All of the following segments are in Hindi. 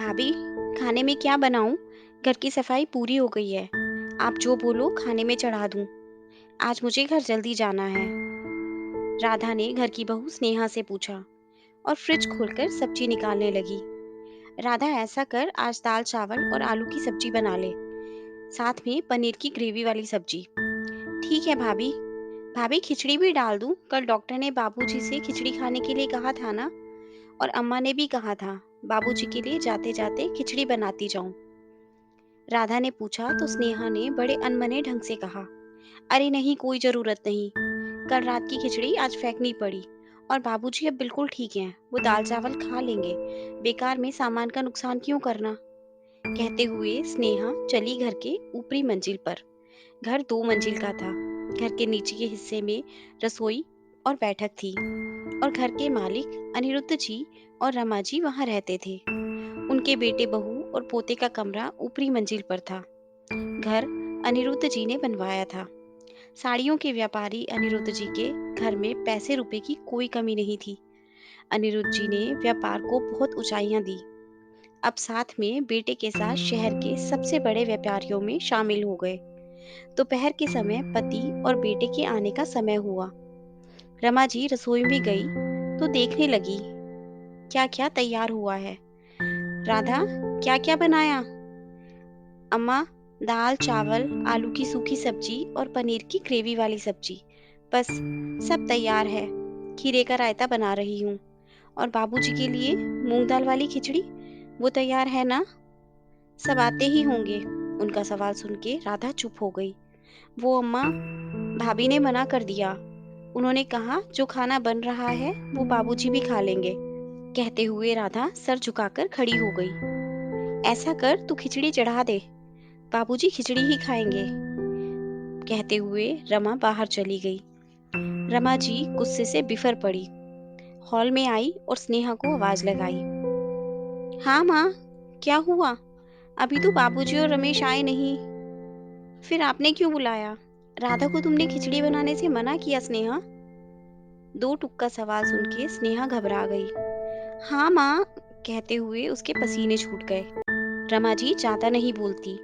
भाभी, खाने में क्या बनाऊं? घर की सफाई पूरी हो गई है। आप जो बोलो खाने में चढ़ा दूं। आज मुझे घर जल्दी जाना है। राधा ने घर की बहू स्नेहा से पूछा और फ्रिज खोलकर सब्जी निकालने लगी। राधा, ऐसा कर, आज दाल चावल और आलू की सब्जी बना ले, साथ में पनीर की ग्रेवी वाली सब्जी। ठीक है भाभी। भाभी, खिचड़ी भी डाल दूं? कल डॉक्टर ने बाबूजी से खिचड़ी खाने के लिए कहा था ना, और अम्मा ने भी कहा था बाबूजी के लिए जाते जाते खिचड़ी बनाती जाऊं। राधा ने पूछा तो स्नेहा ने बड़े अनमने ढंग से कहा, अरे नहीं, कोई जरूरत नहीं। कल रात की खिचड़ी आज फेंकनी पड़ी, और बाबूजी अब बिल्कुल ठीक हैं, वो दाल चावल खा लेंगे। बेकार में सामान का नुकसान क्यों करना। कहते हुए स्नेहा चली घर के ऊपरी मंजिल पर। घर 2 मंजिल का था। घर के नीचे के हिस्से में रसोई और बैठक थी, और घर के मालिक अनिरुद्ध जी और रमा जी वहां रहते थे। उनके बेटे बहू और पोते का कमरा ऊपरी मंजिल पर था। घर अनिरुद्ध जी ने बनवाया था। साड़ियों के व्यापारी अनिरुद्ध जी के घर में पैसे रुपए की कोई कमी नहीं थी। अनिरुद्ध जी ने व्यापार को बहुत ऊंचाइयां दी। अब साथ में बेटे के साथ शहर के सबसे बड़े व्यापारियों में शामिल हो गए। दोपहर के समय पति और बेटे के आने का समय हुआ। रमा जी रसोई में गई तो देखने लगी क्या क्या तैयार हुआ है। राधा, क्या क्या बनाया? अम्मा, दाल चावल, आलू की सूखी सब्जी और पनीर की ग्रेवी वाली सब्जी, बस सब तैयार है। खीरे का रायता बना रही हूँ। और बाबूजी के लिए मूंग दाल वाली खिचड़ी, वो तैयार है ना? सब आते ही होंगे। उनका सवाल सुन के राधा चुप हो गई। वो अम्मा, भाभी ने मना कर दिया। उन्होंने कहा जो खाना बन रहा है वो बाबूजी भी खा लेंगे। कहते हुए राधा सर झुकाकर खड़ी हो गई। ऐसा कर, तू खिचड़ी चढ़ा दे, बाबूजी खिचड़ी ही खाएंगे। कहते हुए रमा बाहर चली गई। रमा जी गुस्से से बिफर पड़ी। हॉल में आई और स्नेहा को आवाज लगाई, हाँ माँ, क्या हुआ? अभी तो बाबूजी और रमेश आए नहीं। फिर आपने क्यों बुलाया? राधा को तुमने खिचड़ी बनाने से मना किया स्नेहा? दो टुक का सवाल सुन के स्नेहा घबरा गई। हाँ माँ, कहते हुए उसके पसीने छूट गए। रमा जी ज्यादा नहीं बोलती,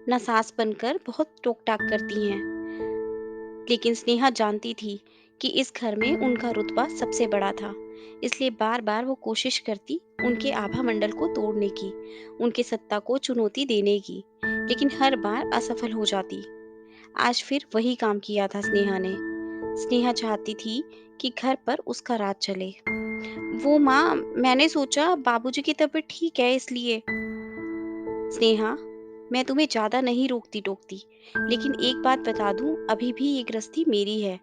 न सास बनकर बहुत टोक टाक करती हैं। लेकिन स्नेहा जानती थी कि इस घर में उनका रुतबा सबसे बड़ा था, इसलिए बार बार वो कोशिश करती उनके आभा मंडल को तोड़ने की, उनके सत्ता को चुनौती देने की, लेकिन हर बार असफल हो जाती। आज फिर वही काम किया था स्नेहा ने। स्नेहा चाहती थी कि घर पर उसका राज चले। वो माँ, मैंने सोचा बाबूजी की तबीयत ठीक है इसलिए। स्नेहा, मैं तुम्हें ज्यादा नहीं रोकती टोकती, लेकिन एक बात बता दूं, अभी भी ये गृहस्थी मेरी है,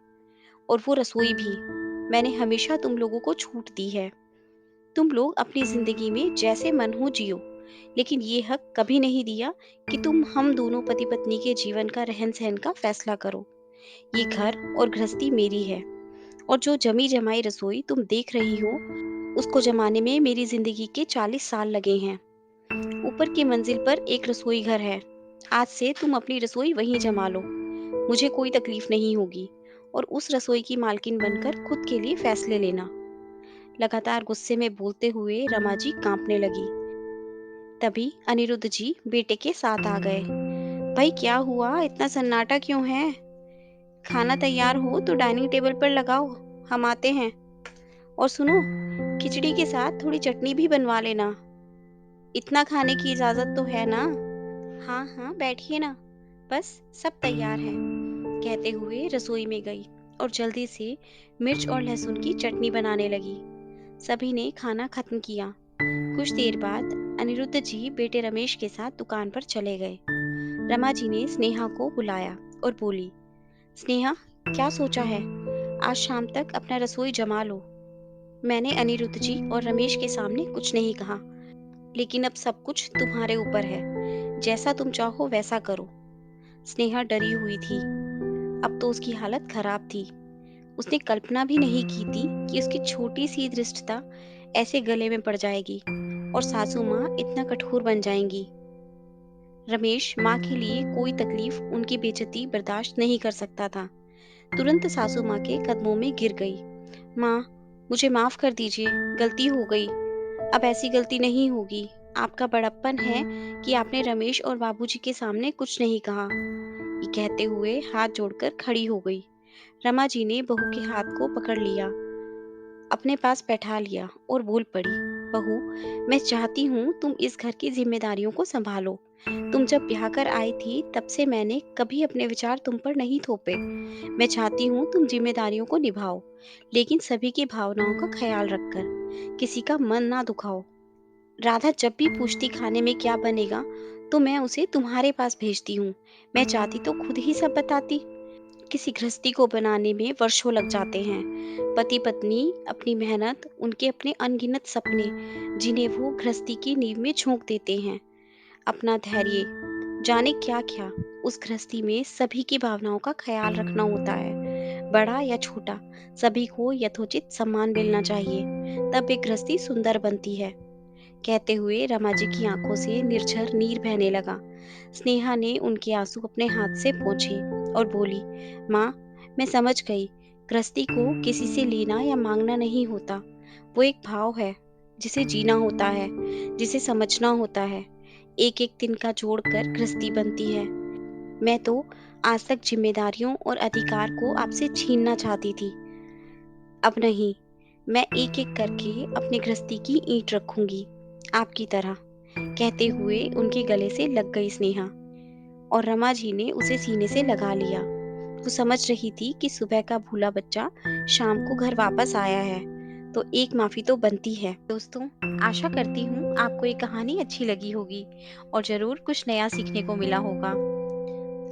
और वो रसोई भी। मैंने हमेशा तुम लोगों को छूट दी है। तुम लोग अपनी जिंदगी में जैसे मन हो जियो, लेकिन ये हक कभी नहीं दिया कि तुम हम दोनों पति पत्नी के जीवन का रहन सहन का फैसला करो। ये घर और गृहस्थी मेरी है, और जो जमी जमाई रसोई तुम देख रही हो, उसको जमाने में मेरी जिंदगी के 40 साल लगे हैं। ऊपर की मंजिल पर एक रसोई घर है। आज से तुम अपनी रसोई वहीं जमा लो, मुझे कोई तकलीफ नहीं होगी। और उस रसोई की मालकिन बनकर खुद के लिए फैसले लेना। लगातार गुस्से में बोलते हुए रमा जी कांपने लगी। तभी अनिरुद्ध जी बेटे के साथ आ गए। भाई, क्या हुआ? इतना सन्नाटा क्यों है? खाना तैयार हो तो डाइनिंग टेबल पर लगाओ, हम आते हैं। और सुनो, खिचड़ी के साथ थोड़ी चटनी भी बनवा लेना। इतना खाने की इजाजत तो है ना? हाँ हाँ, बैठिए ना, बस सब तैयार है। कहते हुए रसोई में गई और जल्दी से मिर्च और लहसुन की चटनी बनाने लगी। सभी ने खाना खत्म किया। कुछ देर बाद अनिरुद्ध जी बेटे रमेश के साथ दुकान पर चले गए। रमा जी ने स्नेहा को बुलाया और बोली, स्नेहा, क्या सोचा है? आज शाम तक अपना रसोई जमा लो। मैंने अनिरुद्ध जी और रमेश के सामने कुछ नहीं कहा, लेकिन अब सब कुछ तुम्हारे ऊपर है। जैसा तुम चाहो वैसा करो। स्नेहा डरी हुई थी। अब तो उसकी हालत खराब थी। उसने कल्पना भी नहीं की थी कि उसकी छोटी सी धृष्टता ऐसे गले में पड़ जाएगी और सासू माँ इतना कठोर बन जाएंगी। रमेश माँ के लिए कोई तकलीफ, उनकी बेइज्जती बर्दाश्त नहीं कर सकता था। तुरंत सासू माँ के कदमों में गिर गई। माँ, मुझे माफ कर दीजिए, गलती हो गई। अब ऐसी गलती नहीं होगी। आपका बड़प्पन है कि आपने रमेश और बाबूजी के सामने कुछ नहीं कहा। ये कहते हुए हाथ जोड़कर खड़ी हो गई। रमा जी ने बहू के हाथ को पकड़ लिया, अपने पास बैठा लिया और बोल पड़ी, बहू, मैं चाहती हूँ तुम इस घर की जिम्मेदारियों को संभालो। तुम जब ब्याह कर आई थी तब से मैंने कभी अपने विचार तुम पर नहीं थोपे। मैं चाहती हूँ तुम जिम्मेदारियों को निभाओ, लेकिन सभी की भावनाओं का ख्याल रखकर, किसी का मन ना दुखाओ। राधा जब भी पूछती खाने में क्या बनेगा, तो मैं उसे तुम्हारे पास भेजती हूँ। मैं चाहती तो खुद ही सब बताती। किसी गृहस्थी को बनाने में वर्षों लग जाते हैं। पति पत्नी, अपनी मेहनत, उनके अपने अनगिनत सपने, जिन्हें वो गृहस्थी की नींव में झोंक देते हैं। अपना धैर्य, जाने क्या क्या। उस गृहस्थी में सभी की भावनाओं का ख्याल रखना होता है, बड़ा या छोटा, सभी को यथोचित सम्मान मिलना चाहिए। तब एक गृहस्थी सुंदर बनती है। कहते हुए रमा जी की आंखों से निर्झर नीर बहने लगा। स्नेहा ने उनके आंसू अपने हाथ से पोंछे और बोली, माँ, मैं समझ गई। गृहस्थी को किसी से लेना या मांगना नहीं होता। वो एक भाव है, जिसे जीना होता है, जिसे समझना होता है। एक एक दिन का जोड़कर गृहस्थी बनती है। मैं तो आज तक जिम्मेदारियों और अधिकार को आपसे छीनना चाहती थी। अब नहीं, मैं एक एक करके अपनी गृहस्थी की ईंट रखूंगी, आपकी तरह। कहते हुए उनके गले से लग गई स्नेहा, और रमा जी ने उसे सीने से लगा लिया। वो समझ रही थी कि सुबह का भूला बच्चा शाम को घर वापस आया है, तो एक माफी तो बनती है। दोस्तों, आशा करती हूँ आपको ये कहानी अच्छी लगी होगी और जरूर कुछ नया सीखने को मिला होगा।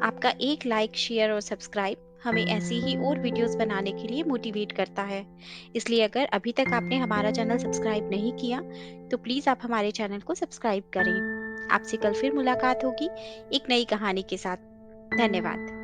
आपका एक लाइक, शेयर और सब्सक्राइब हमें ऐसी ही और वीडियोस बनाने के लिए मोटिवेट करता है। इसलिए अगर अभी तक आपने हमारा चैनल सब्सक्राइब नहीं किया, तो प्लीज़ आप हमारे चैनल को सब्सक्राइब करें। आपसे कल फिर मुलाकात होगी एक नई कहानी के साथ। धन्यवाद।